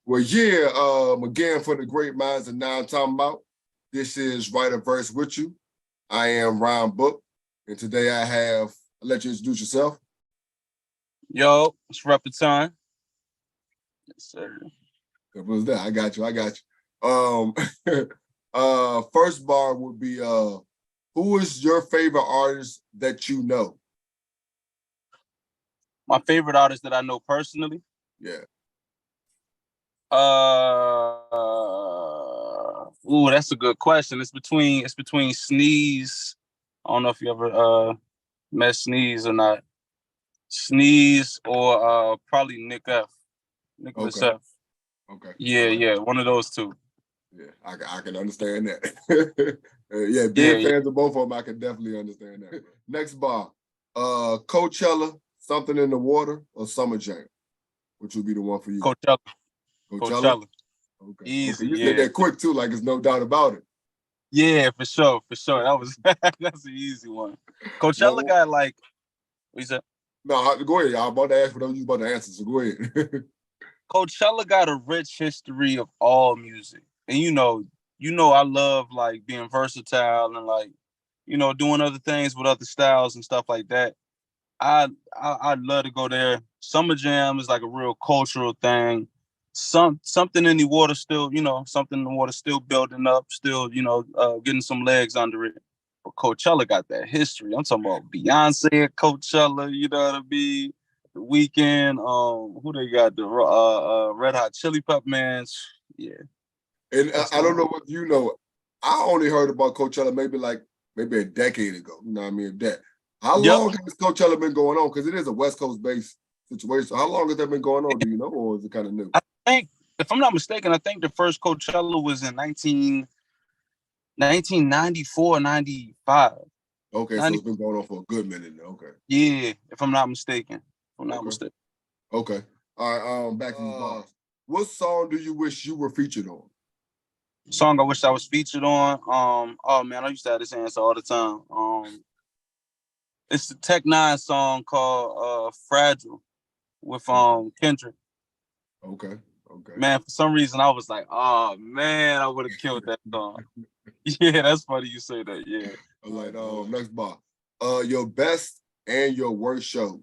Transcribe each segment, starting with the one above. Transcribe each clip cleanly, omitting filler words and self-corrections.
Well, yeah, again, for the great minds and now I'm talking about, this is Write a Verse with you. I am Ryan Book, and today I'll let you introduce yourself. Yo, it's Reppa Ton. Yes, sir. What was that? I got you. First bar would be, who is your favorite artist that you know? My favorite artist that I know personally. Yeah. That's a good question. It's between Sneeze. I don't know if you ever met Sneeze or not. Sneeze or probably Nick F. Nicholas Okay. F. Okay. Yeah, right. yeah, one of those two. Yeah, I can understand that. Yeah, being fans of both of them, I can definitely understand that. Next bar, Coachella, Something in the Water, or Summer Jam? Which would be the one for you? Coachella. Okay. Easy, You yeah. said that quick too, like there's no doubt about it. Yeah, for sure. That was that's an easy one. Coachella got like, what you said? No, go ahead. I'm about to ask whatever you about to answer, so go ahead. Coachella got a rich history of all music. And you know, I love like being versatile and like, doing other things with other styles and stuff like that. I'd love to go there. Summer Jam is like a real cultural thing. Something in the water still, something in the water still building up, still, getting some legs under it. But Coachella got that history. I'm talking about Beyonce at Coachella, you know what I mean? The Weeknd, who they got? The Red Hot Chili Pepper man. Yeah. And I don't know what you know. I only heard about Coachella maybe a decade ago. You know what I mean? How long has Coachella been going on? Because it is a West Coast based situation. So how long has that been going on? Do you know, or is it kind of new? I think, if I'm not mistaken, I think the first Coachella was in 1994, 95. Okay, so it's been going on for a good minute now. Okay. Yeah, if I'm not mistaken. Okay. All right, back to you, boss. What song do you wish you were featured on? Song I wish I was featured on. Oh man, I used to have this answer all the time. It's the Tech Nine song called Fragile with Kendrick. Okay. Man, for some reason I was like, oh man, I would have killed that song. Yeah, that's funny you say that. Yeah. All right, next bar. Your best and your worst show.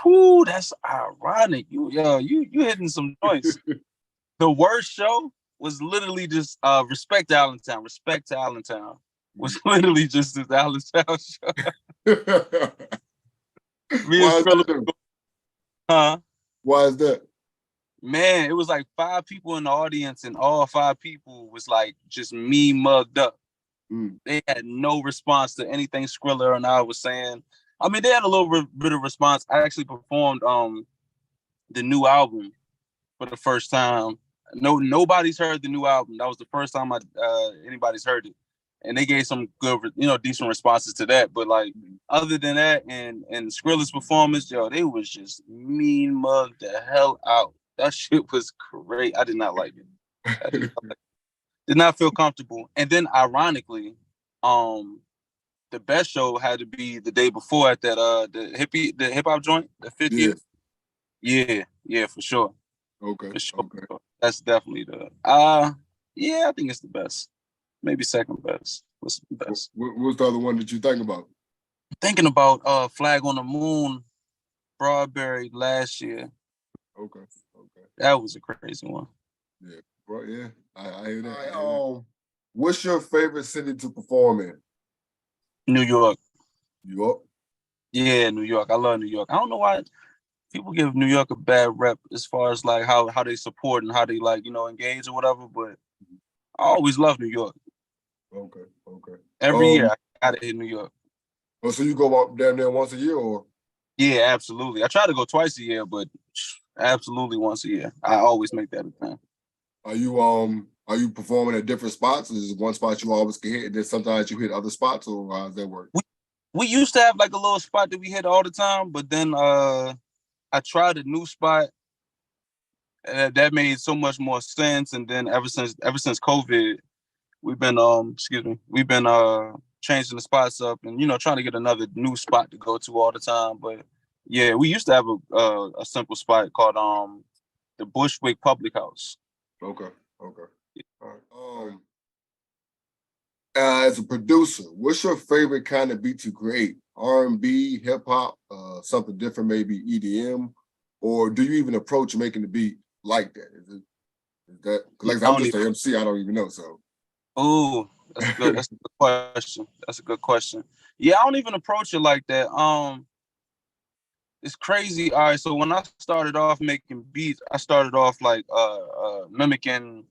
Whew, that's ironic. You hitting some joints. The worst show was literally just Respect to Allentown. Respect to Allentown was literally just this Allentown show. Me and Skrilla. Huh? Why is that? Man, it was like 5 people in the audience, and all 5 people was like just me mugged up. They had no response to anything Skrilla and I was saying. I mean, they had a little bit of response. I actually performed the new album for the first time. Nobody's heard the new album. That was the first time anybody's heard it, and they gave some good, decent responses to that. But like, other than that, and Skrilla's performance, they was just mean mugged the hell out. That shit was great. I did not like it. Did not feel comfortable. And then, ironically, the best show had to be the day before at that the hip hop joint, the 50th. Yeah, for sure. Okay. For sure. Okay. That's definitely I think it's the best. Maybe second best. What's the best? What's the other one that you think about? I'm thinking about Flag on the Moon, Broadberry last year. Okay. That was a crazy one. Yeah, bro. Yeah, I hear that. What's your favorite city to perform in? New York. New York? Yeah, New York. I love New York. I don't know why people give New York a bad rep as far as like how they support and how they like, engage or whatever, but I always love New York. Okay. Every year I gotta hit New York. Oh, so you go up down there once a year, or? Yeah, absolutely. I try to go twice a year, but absolutely once a year. I always make that a thing. Are you performing at different spots? Is it one spot you always can hit, and then sometimes you hit other spots, or how does that work? We used to have like a little spot that we hit all the time, but then I tried a new spot that made so much more sense. And then ever since COVID, we've been changing the spots up and trying to get another new spot to go to all the time. But yeah, we used to have a simple spot called the Bushwick Public House. Okay. All right. As a producer, what's your favorite kind of beat to create? R&B, hip hop, something different, maybe EDM, or do you even approach making the beat like that? Is that like I'm just an MC, I don't even know. So, oh, that's a good question. That's a good question. Yeah, I don't even approach it like that. It's crazy. All right, so when I started off making beats, I started off like mimicking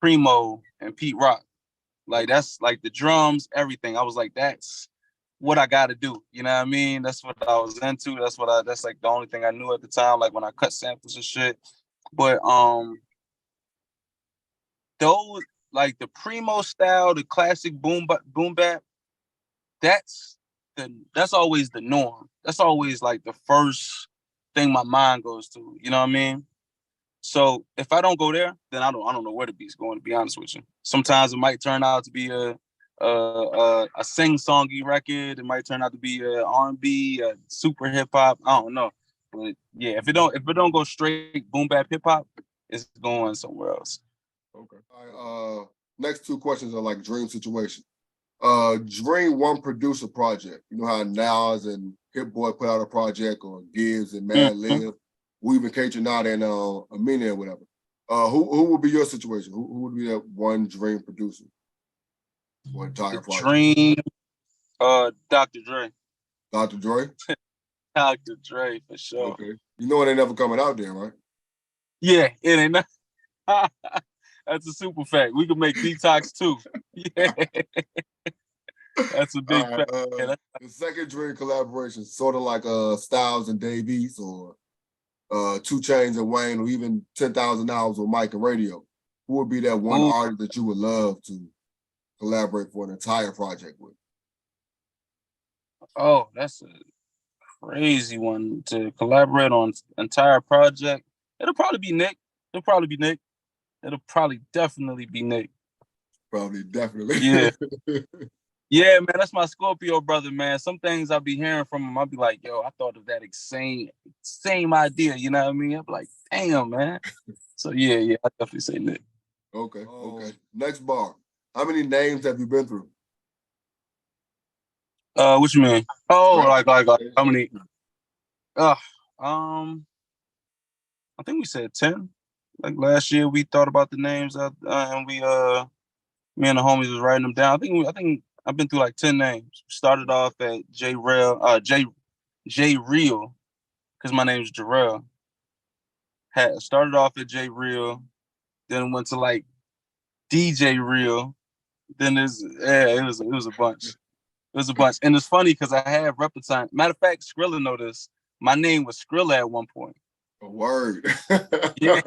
Primo and Pete Rock. Like that's like the drums, everything. I was like, that's what I gotta do. You know what I mean? That's what I was into. That's like the only thing I knew at the time, like when I cut samples and shit. But those like the Primo style, the classic boom bap, that's always the norm. That's always like the first thing my mind goes to. You know what I mean? So if I don't go there, then I don't know where the beat's going. To be honest with you, sometimes it might turn out to be a sing-songy record. It might turn out to be a R&B, a super hip hop. I don't know, but yeah, if it don't go straight boom bap hip hop, it's going somewhere else. Okay. All right, next two questions are like dream situation. Dream one producer project. You know how Nas and Hit Boy put out a project, or Gibbs and Mad Lib. We even Kate Renata and Amina or whatever. Who would be your situation? Who would be that one dream producer for entire project? Dream, Dr. Dre. Dr. Dre? Dr. Dre for sure. Okay. You know it ain't never coming out there, right? Yeah, it ain't. That's a super fact. We can make Detox too. Yeah. That's a big fact. The second dream collaboration, sort of like Styles and Dave East, or 2 Chainz and Wayne, or even 10,000 Hours with Mike and Radio. Who would be that one artist that you would love to collaborate for an entire project with? Oh, that's a crazy one to collaborate on entire project. It'll probably be Nick. It'll probably definitely be Nick. Probably definitely. Yeah. Yeah, man, that's my Scorpio brother, man. Some things I'll be hearing from him, I'll be like, yo, I thought of that same idea, you know what I mean? I'll be like, damn, man. So yeah, I definitely say Nick. Okay. Next bar. How many names have you been through? What you mean? Oh, like how many? I think we said 10. Like last year, we thought about the names, and we me and the homies was writing them down. I think I've been through like 10 names. Started off at J Real, because my name's Jarrell. Started off at J Real, then went to like DJ Real. Then it was a bunch. It was a bunch, and it's funny because I had ReppaTon. Matter of fact, Skrilla know this. My name was Skrilla at one point. A word. Yeah.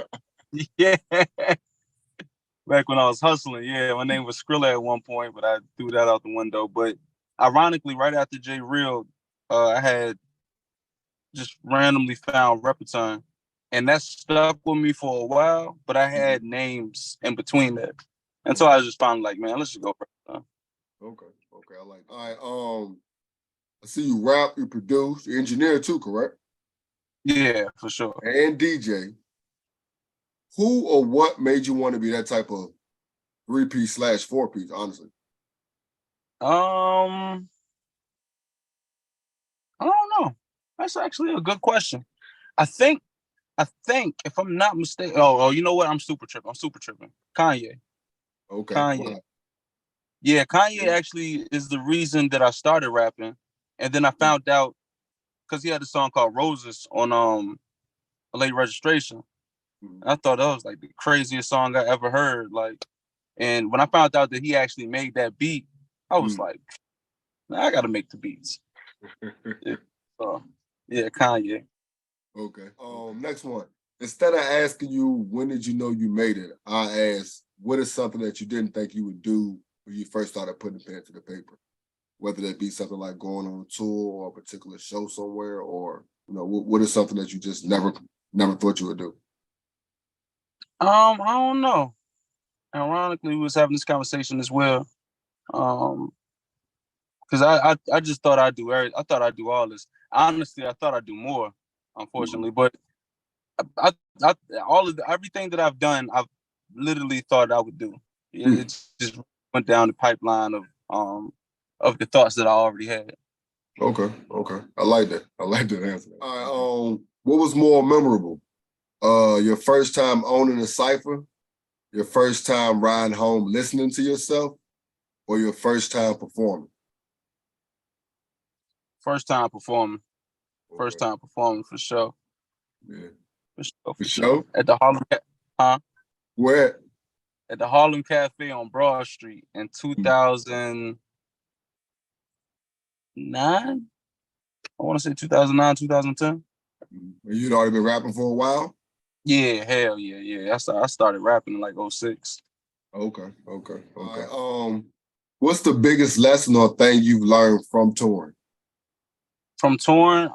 Back when I was hustling, yeah, my name was Skrilla at one point, but I threw that out the window. But ironically, right after J Real, I had just randomly found ReppaTon, and that stuck with me for a while. But I had names in between that, and so I just found like, man, let's just go ReppaTon. Okay, I like that. All right, I see you rap, you produce, you engineer too, correct? Yeah, for sure. And DJ. Who or what made you want to be that type of 3-piece / 4-piece, honestly? I don't know. That's actually a good question. I think if I'm not mistaken, oh, you know what? I'm super tripping. Kanye. Okay. Kanye. Wow. Yeah, Kanye actually is the reason that I started rapping. And then I found out because he had a song called Roses on a Late Registration. I thought that was like the craziest song I ever heard. Like, and when I found out that he actually made that beat, I was like, I gotta make the beats. Yeah, Kanye. Okay. Next one. Instead of asking you when did you know you made it, I asked, what is something that you didn't think you would do when you first started putting pen to the paper? Whether that be something like going on a tour or a particular show somewhere, or what is something that you just never thought you would do? I don't know. Ironically, we was having this conversation as well. Because I just thought I'd do all this. Honestly, I thought I'd do more, unfortunately. But I all of everything that I've done, I've literally thought I would do. It just went down the pipeline of the thoughts that I already had. Okay. I like that. I like that answer. All right. What was more memorable? Your first time owning a cipher, your first time riding home listening to yourself, or your first time performing? First time performing. Okay. First time performing for sure. Yeah. For sure. At the Harlem, Where? At the Harlem Cafe on Broad Street in 2009. I want to say 2009, 2010. You'd already been rapping for a while? Yeah, hell yeah. I started rapping in like 06. Okay. What's the biggest lesson or thing you've learned from touring? From touring,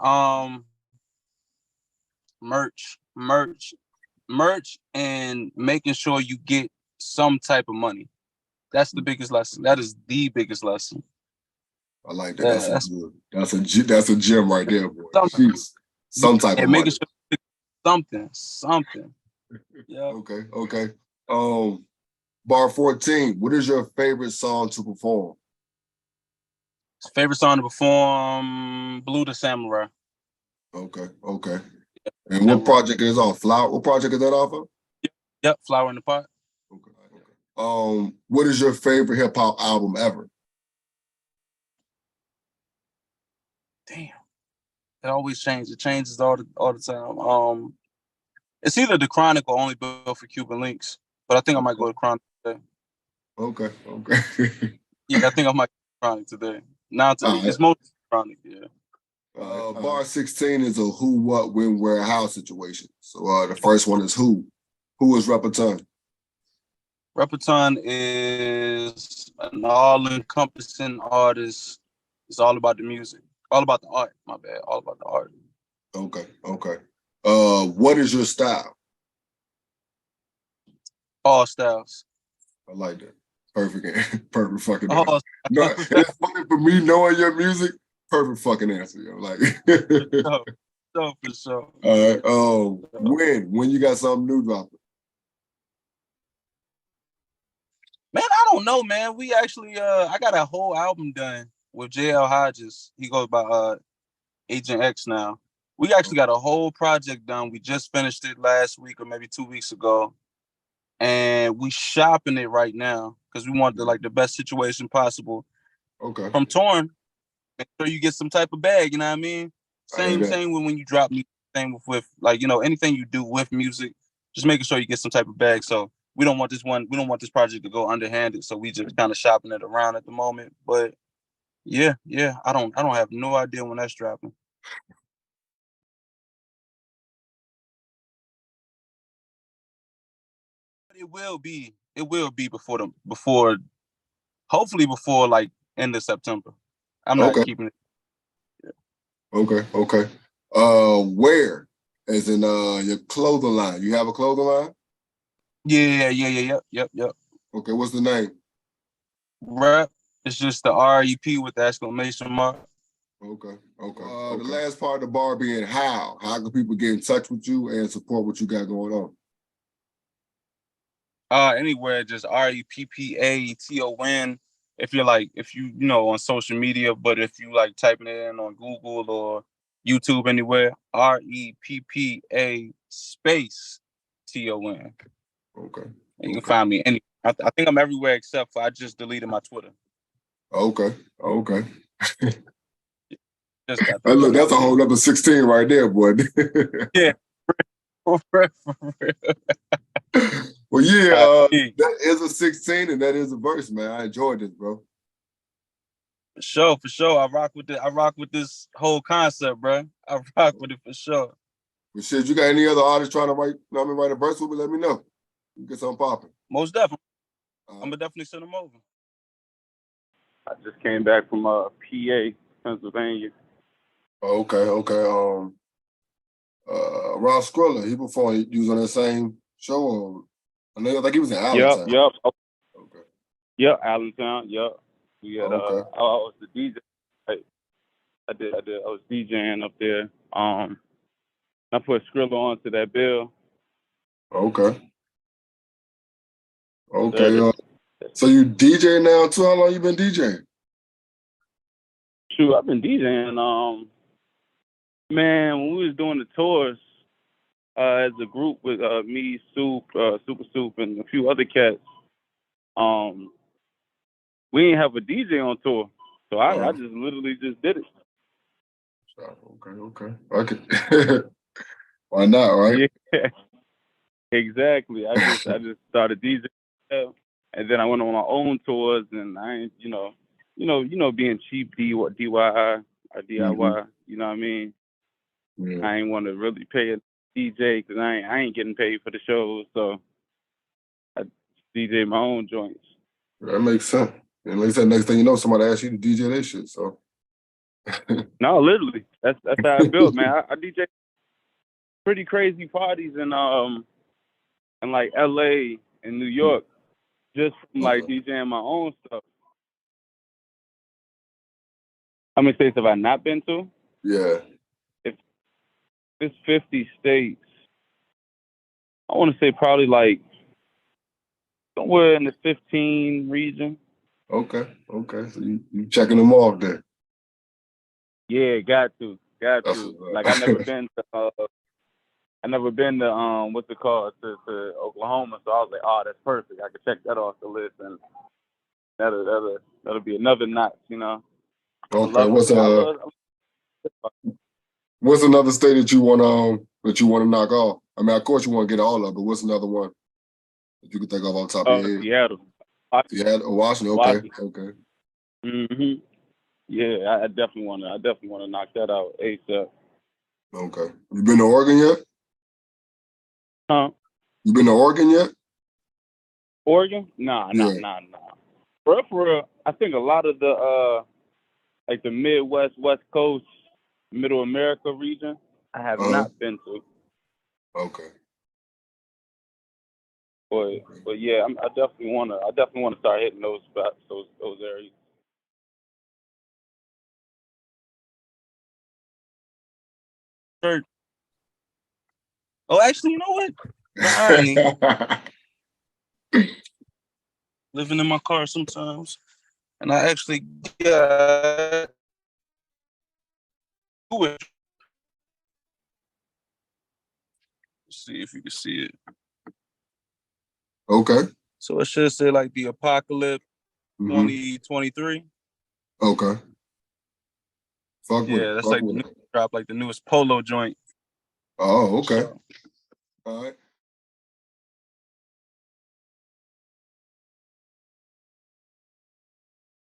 merch, and making sure you get some type of money. That's the biggest lesson. That is the biggest lesson. I like that. Yeah, that's a gem right there, boy. Some type of money. Making sure something. Yeah. Okay. Bar 14. What is your favorite song to perform? Favorite song to perform? Blue the Samurai. Okay. And what project is on? Flower? What project is that off of? Yep, Flower in the Pot. Okay. What is your favorite hip hop album ever? Damn, it always changes. It changes all the time. It's either The Chronic or Only Built for Cuban Links, but I think I might go to Chronic today. Okay. Yeah, I think I might go to Chronic today. Now it's mostly Chronic, yeah. Bar 16 is a who, what, when, where, how situation. So the first one is who. Who is Reppa Ton? ReppaTon is an all-encompassing artist. It's all about the music. All about the art, my bad. All about the art. Okay. What is your style? All styles. I like that. Perfect fucking answer. No, it's funny for me knowing your music. Perfect fucking answer, yo. Like for sure. All right. When you got something new dropping? Man, I don't know, man. We actually I got a whole album done with JL Hodges. He goes by Agent X now. We actually got a whole project done. We just finished it last week or maybe 2 weeks ago. And we shopping it right now because we want the best situation possible. Okay. From touring, make sure you get some type of bag, you know what I mean? Same when you drop music, same with anything you do with music, just making sure you get some type of bag. So we don't want this project to go underhanded. So we just kind of shopping it around at the moment. But yeah, I don't have no idea when that's dropping. It will be hopefully before like end of September. I'm not keeping it. Yeah. Okay. Where? As in your clothing line. You have a clothing line? Yeah. Yep. Okay, what's the name? Rep. It's just the REP with the exclamation mark. Okay. The last part of the bar being how. How can people get in touch with you and support what you got going on? Anywhere, just ReppaTon. If you on social media, but if you like typing it in on Google or YouTube anywhere, REPPA space TON. Okay. And you can find me I think I'm everywhere except for I just deleted my Twitter. Okay. Just got that. Look, that's a whole number 16 right there, boy. Yeah. Well, yeah, that is a 16 and that is a verse, man. I enjoyed this, bro. For sure. I rock with this whole concept, bro. I rock with it for sure. Well, shit, you got any other artists trying to write a verse with me? Let me know. Get something popping. Most definitely. I'm gonna definitely send them over. I just came back from PA, Pennsylvania. Okay. Rob Skrilla, he performed. He was on that same show. Or, I think he was in Allentown. Yep. Okay. Yep, Allentown. Yep. We had. Okay. I was the DJ. I was DJing up there. I put Skrilla onto that bill. Okay. Okay. So you DJing now too? How long you been DJing? Shoot, I've been DJing. Man, when we was doing the tours as a group with me, Soup, Super Soup, and a few other cats, we didn't have a DJ on tour, so I just literally just did it. Okay. Why not, right? Yeah, exactly. I just started DJing, and then I went on my own tours, and I ain't, being cheap DIY or DIY. You know what I mean? Yeah. I ain't want to really pay a DJ because I ain't getting paid for the shows, so I DJ my own joints. That makes sense. And like I said, next thing you know, somebody asks you to DJ their shit. So no, literally, that's how I built, man. I DJ pretty crazy parties in like LA and New York, just from like DJing my own stuff. How many states have I not been to? Yeah. If it's 50 states, I want to say probably like somewhere in the 15 region. Okay. So you checking them off there? Yeah, got to. Like I never been to what's it called to Oklahoma, so I was like, oh, that's perfect. I could check that off the list, and that'll be another notch, you know. Okay. What's another state that you want to knock off? I mean, of course you want to get all of it, but what's another one that you can think of on top of your head? Seattle. Seattle, Washington. Okay. Mhm. Yeah, I definitely want to knock that out ASAP. Okay. You been to Oregon yet? Huh? You been to Oregon yet? Oregon? Nah. For real, I think a lot of the like the Midwest, West Coast, Middle America region, I have not been to. Okay. But yeah, I definitely want to start hitting those spots, those areas. Oh, actually, you know what? The irony. Living in my car sometimes, and I actually got it. See if you can see it. Okay. So it should say like the Apocalypse 2023. Okay. That's like the new drop, like the newest Polo joint. Oh, okay. All right.